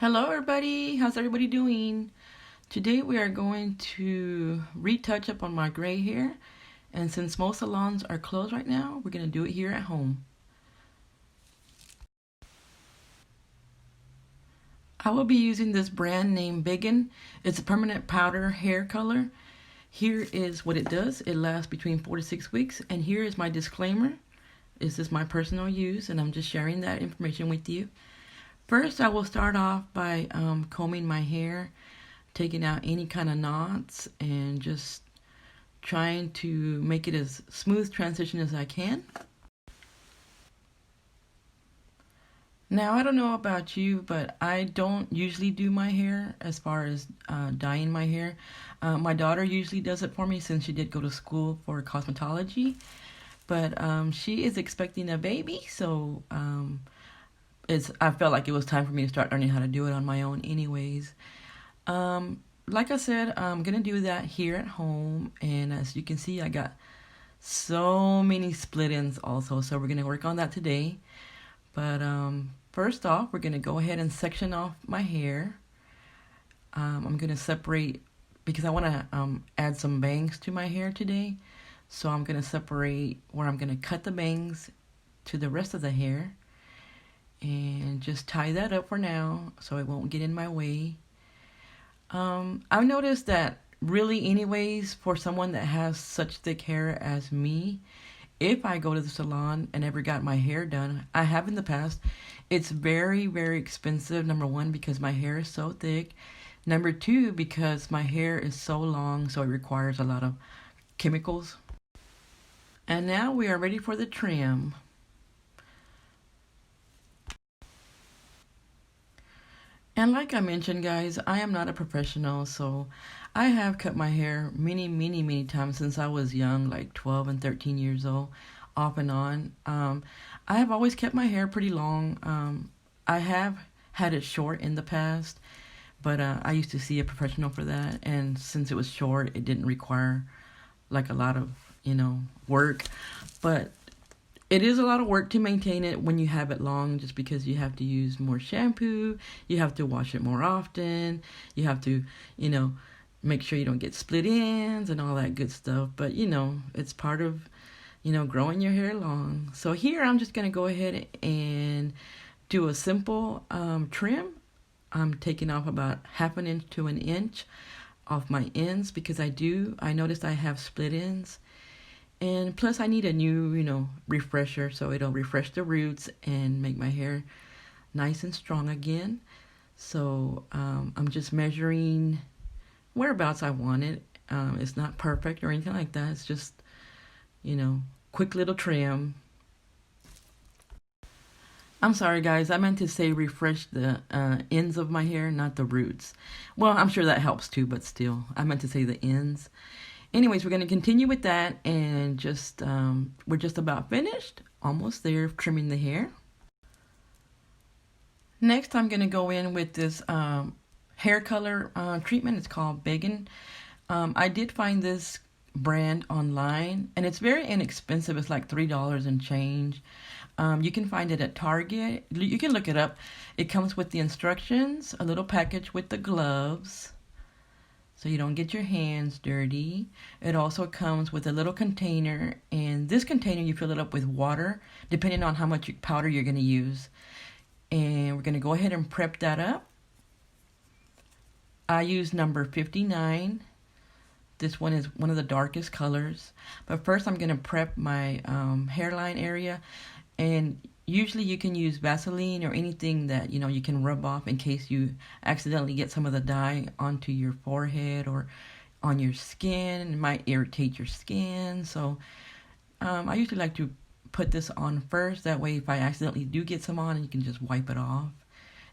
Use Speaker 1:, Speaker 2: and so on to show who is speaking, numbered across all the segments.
Speaker 1: Hello everybody, how's everybody doing? Today we are going to retouch up on my gray hair, and since most salons are closed right now, we're going to do it here at home. I will be using this brand named Biggin. It's a permanent powder hair color. Here is what it does. It lasts between 4 to 6 weeks, and here is my disclaimer. This is my personal use, and I'm just sharing that information with you. First, I will start off by combing my hair, taking out any kind of knots, and just trying to make it as smooth transition as I can. Now, I don't know about you, but I don't usually do my hair as far as dyeing my hair. My daughter usually does it for me since she did go to school for cosmetology, but she is expecting a baby, so I felt like it was time for me to start learning how to do it on my own anyways. Like I said, I'm gonna do that here at home, and as you can see, I got so many split ends also, so we're gonna work on that today. But first off, we're gonna go ahead and section off my hair. I'm gonna separate because I want to add some bangs to my hair today, so I'm gonna separate where I'm gonna cut the bangs to the rest of the hair and just tie that up for now so it won't get in my way. I've noticed that really anyways, for someone that has such thick hair as me, if I go to the salon and ever got my hair done, I have in the past, it's very, very expensive. Number one, because my hair is so thick. Number two, because my hair is so long, so it requires a lot of chemicals. And now we are ready for the trim. And like I mentioned, guys, I am not a professional, so I have cut my hair many, many, many times since I was young, like 12 and 13 years old, off and on. I have always kept my hair pretty long. I have had it short in the past, but I used to see a professional for that, and since it was short, it didn't require like a lot of, work. But it is a lot of work to maintain it when you have it long, just because you have to use more shampoo, you have to wash it more often, you have to, make sure you don't get split ends and all that good stuff. But, it's part of, growing your hair long. So here I'm just going to go ahead and do a simple trim. I'm taking off about half an inch to an inch off my ends because I noticed I have split ends. And plus I need a new, refresher, so it'll refresh the roots and make my hair nice and strong again. So I'm just measuring whereabouts I want it. It's not perfect or anything like that. It's just, quick little trim. I'm sorry, guys. I meant to say refresh the ends of my hair, not the roots. Well, I'm sure that helps too, but still, I meant to say the ends. Anyways, we're going to continue with that, and we're just about finished, almost there, trimming the hair. Next, I'm going to go in with this hair color treatment. It's called Biggin. I did find this brand online, and it's very inexpensive. It's like $3 and change. You can find it at Target. You can look it up. It comes with the instructions, a little package with the gloves, so you don't get your hands dirty. It also comes with a little container, and this container you fill it up with water depending on how much powder you're going to use. And we're going to go ahead and prep that up. I use number 59. This one is one of the darkest colors. But first I'm going to prep my hairline area, and usually you can use Vaseline or anything that you can rub off in case you accidentally get some of the dye onto your forehead or on your skin. It might irritate your skin. So I usually like to put this on first. That way if I accidentally do get some on, you can just wipe it off.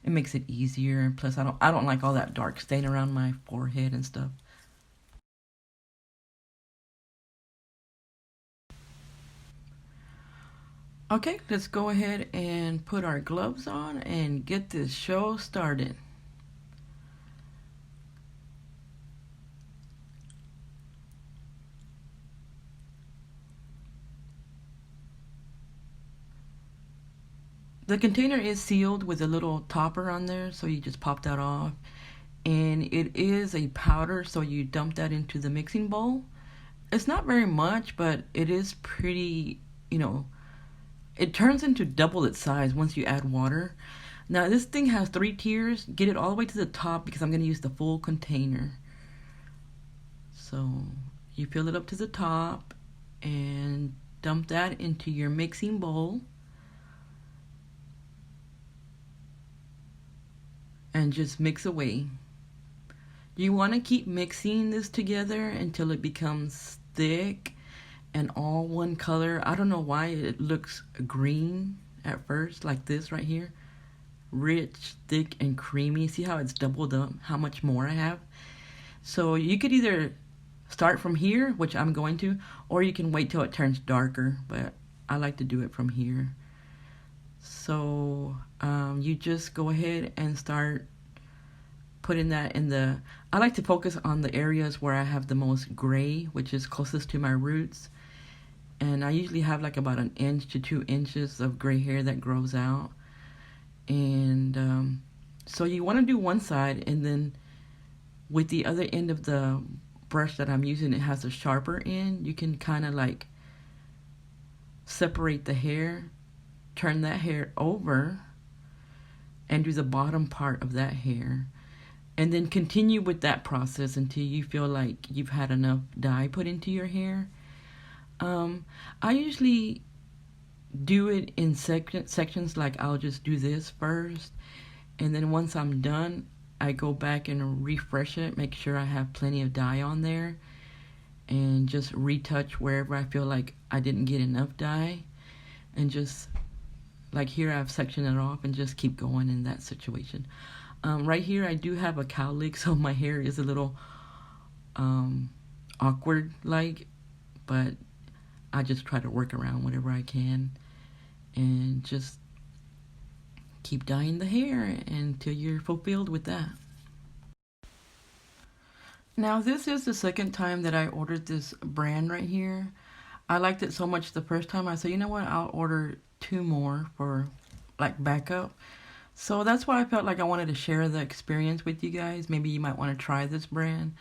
Speaker 1: It makes it easier. And plus I don't like all that dark stain around my forehead and stuff. Okay, let's go ahead and put our gloves on and get this show started. The container is sealed with a little topper on there, so you just pop that off. And it is a powder, so you dump that into the mixing bowl. It's not very much, but it is pretty, you know, it turns into double its size once you add water. Now this thing has 3 tiers. Get it all the way to the top because I'm going to use the full container. So you fill it up to the top and dump that into your mixing bowl. And just mix away. You want to keep mixing this together until it becomes thick and all one color. I don't know why it looks green at first, like this right here. Rich, thick, and creamy. See how it's doubled up, how much more I have? So you could either start from here, which I'm going to, or you can wait till it turns darker, but I like to do it from here. So you just go ahead and start putting that in the, I like to focus on the areas where I have the most gray, which is closest to my roots. And I usually have like about 1 inch to 2 inches of gray hair that grows out. And so you want to do one side, and then with the other end of the brush that I'm using, it has a sharper end. You can kind of like separate the hair, turn that hair over, and do the bottom part of that hair. And then continue with that process until you feel like you've had enough dye put into your hair. I usually do it in sections, like I'll just do this first, and then once I'm done, I go back and refresh it, make sure I have plenty of dye on there, and just retouch wherever I feel like I didn't get enough dye, and just like here I've sectioned it off and just keep going in that situation. Right here I do have a cowlick, so my hair is a little awkward like, but I just try to work around whatever I can and just keep dyeing the hair until you're fulfilled with that. Now this is the second time that I ordered this brand right here. I liked it so much the first time, I said, you know what, I'll order 2 more for like backup. So that's why I felt like I wanted to share the experience with you guys. Maybe you might want to try this brand.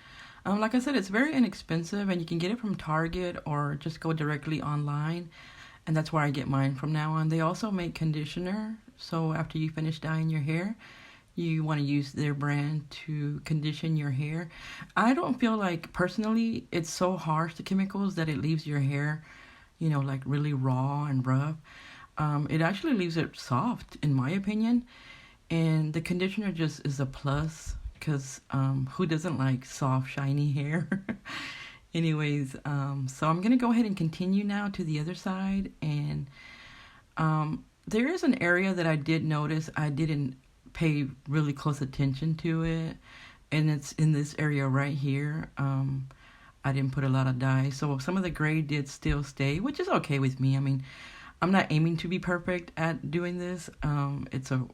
Speaker 1: Like I said, it's very inexpensive, and you can get it from Target or just go directly online. And that's where I get mine from now on. They also make conditioner. So after you finish dyeing your hair, you want to use their brand to condition your hair. I don't feel like, personally, it's so harsh, the chemicals, that it leaves your hair, you know, like really raw and rough. It actually leaves it soft, in my opinion. And the conditioner just is a plus, because who doesn't like soft, shiny hair? Anyways, so I'm going to go ahead and continue now to the other side. And there is an area that I did notice I didn't pay really close attention to it. And it's in this area right here. I didn't put a lot of dye. So some of the gray did still stay, which is okay with me. I mean, I'm not aiming to be perfect at doing this. It's a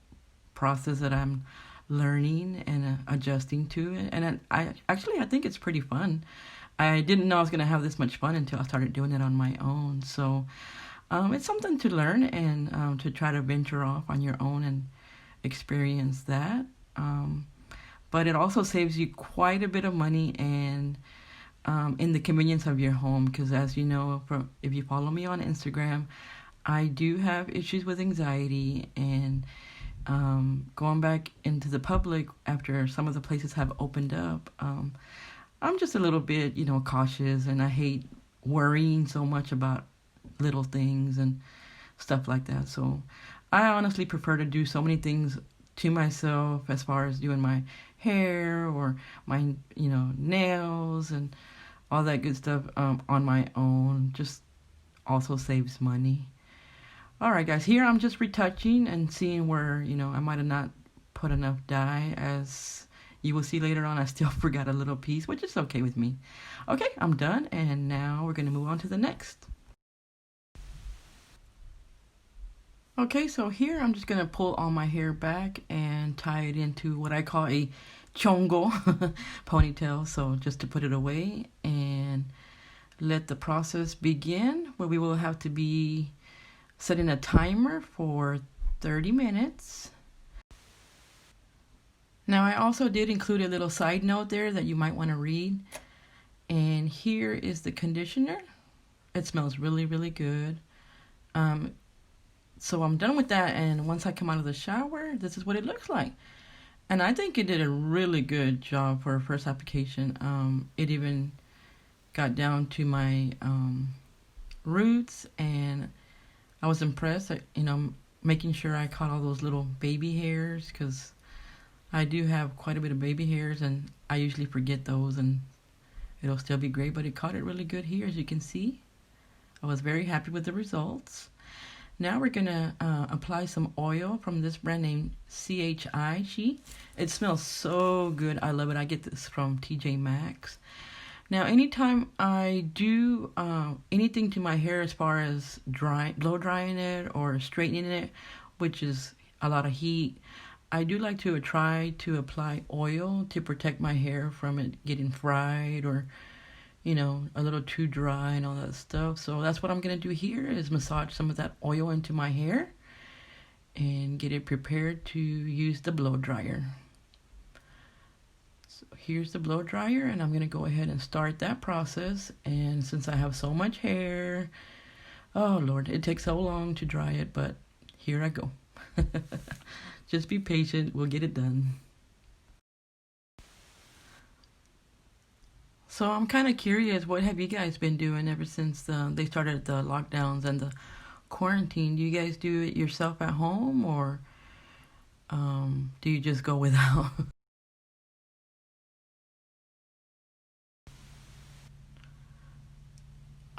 Speaker 1: process that I'm learning and adjusting to it. And I think it's pretty fun. I didn't know I was going to have this much fun until I started doing it on my own. So it's something to learn and to try to venture off on your own and experience that. But it also saves you quite a bit of money and in the convenience of your home. Because as you know, if you follow me on Instagram, I do have issues with anxiety, and going back into the public after some of the places have opened up, I'm just a little bit, you know, cautious, and I hate worrying so much about little things and stuff like that. So I honestly prefer to do so many things to myself, as far as doing my hair or my, you know, nails and all that good stuff on my own. Just also saves money. Alright guys, here I'm just retouching and seeing where, you know, I might have not put enough dye. As you will see later on, I still forgot a little piece, which is okay with me. Okay, I'm done, and now we're going to move on to the next. Okay, so here I'm just going to pull all my hair back and tie it into what I call a chongo ponytail. So just to put it away and let the process begin, where we will have to be setting a timer for 30 minutes. Now I also did include a little side note there that you might want to read. And here is the conditioner. It smells really, really good. So I'm done with that, and once I come out of the shower, this is what it looks like. And I think it did a really good job for a first application. It even got down to my roots, and I was impressed at, making sure I caught all those little baby hairs, because I do have quite a bit of baby hairs, and I usually forget those, and it'll still be great, but it caught it really good here, as you can see. I was very happy with the results. Now we're gonna apply some oil from this brand named CHI. It smells so good. I love it. I get this from TJ Maxx. Now, anytime I do anything to my hair as far as blow drying it or straightening it, which is a lot of heat, I do like to try to apply oil to protect my hair from it getting fried or a little too dry and all that stuff. So that's what I'm going to do here, is massage some of that oil into my hair and get it prepared to use the blow dryer. So here's the blow dryer, and I'm going to go ahead and start that process. And since I have so much hair, oh Lord, it takes so long to dry it, but here I go. Just be patient, we'll get it done. So I'm kind of curious, what have you guys been doing ever since they started the lockdowns and the quarantine? Do you guys do it yourself at home, or do you just go without?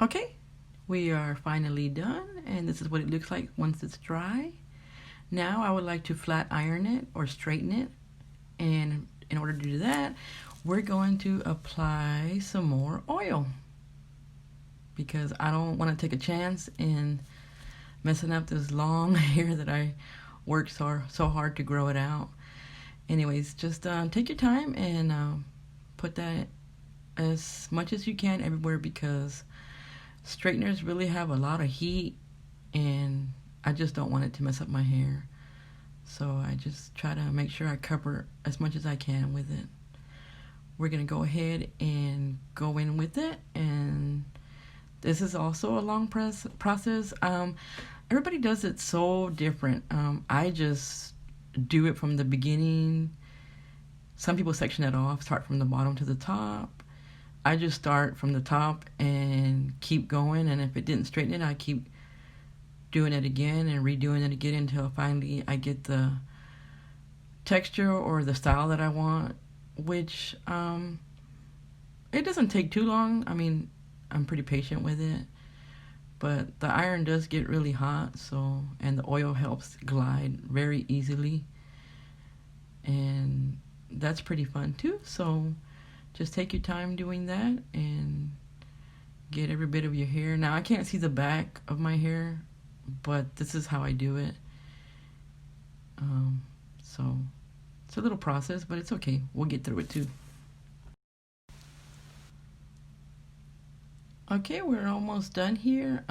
Speaker 1: Okay, we are finally done, and this is what it looks like once it's dry. Now I would like to flat iron it or straighten it, and in order to do that, we're going to apply some more oil, because I don't want to take a chance in messing up this long hair that I worked so hard to grow it out. Anyways, just take your time and put that as much as you can everywhere, because straighteners really have a lot of heat, and I just don't want it to mess up my hair. So I just try to make sure I cover as much as I can with it. We're going to go ahead and go in with it, and this is also a long process. Everybody does it so different. I just do it from the beginning. Some people section it off, start from the bottom to the top. I just start from the top and keep going, and if it didn't straighten it, I keep doing it again and redoing it again until finally I get the texture or the style that I want, which it doesn't take too long. I mean, I'm pretty patient with it, but the iron does get really hot, and the oil helps glide very easily, and that's pretty fun too. So just take your time doing that and get every bit of your hair. Now I can't see the back of my hair, but this is how I do it. So it's a little process, but it's okay. We'll get through it too. Okay, we're almost done here.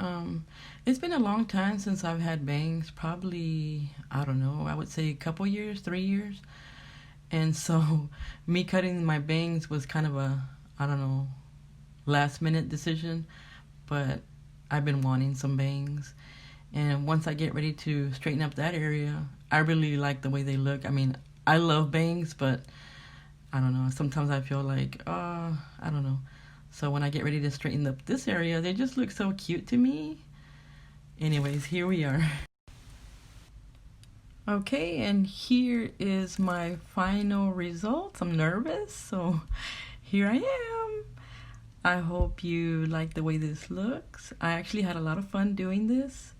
Speaker 1: It's been a long time since I've had bangs. Probably, I don't know, I would say a couple years, 3 years. And so me cutting my bangs was kind of a, I don't know, last minute decision. But I've been wanting some bangs. And once I get ready to straighten up that area, I really like the way they look. I mean, I love bangs, but I don't know. Sometimes I feel like, I don't know. So when I get ready to straighten up this area, they just look so cute to me. Anyways, here we are. Okay, and here is my final results. I'm nervous, so here I am. I hope you like the way this looks. I actually had a lot of fun doing this.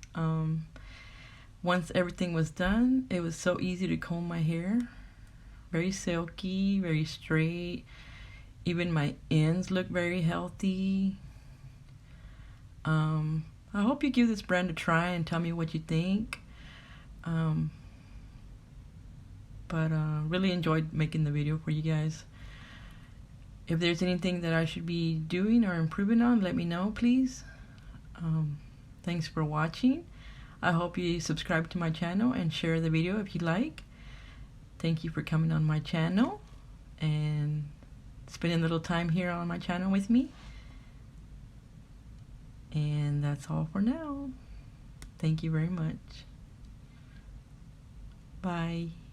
Speaker 1: Once everything was done, it was so easy to comb my hair. Very silky, very straight. Even my ends look very healthy. I hope you give this brand a try and tell me what you think. But really enjoyed making the video for you guys. If there's anything that I should be doing or improving on, let me know, please. Thanks for watching. I hope you subscribe to my channel and share the video if you like. Thank you for coming on my channel and spending a little time here on my channel with me. And that's all for now. Thank you very much. Bye.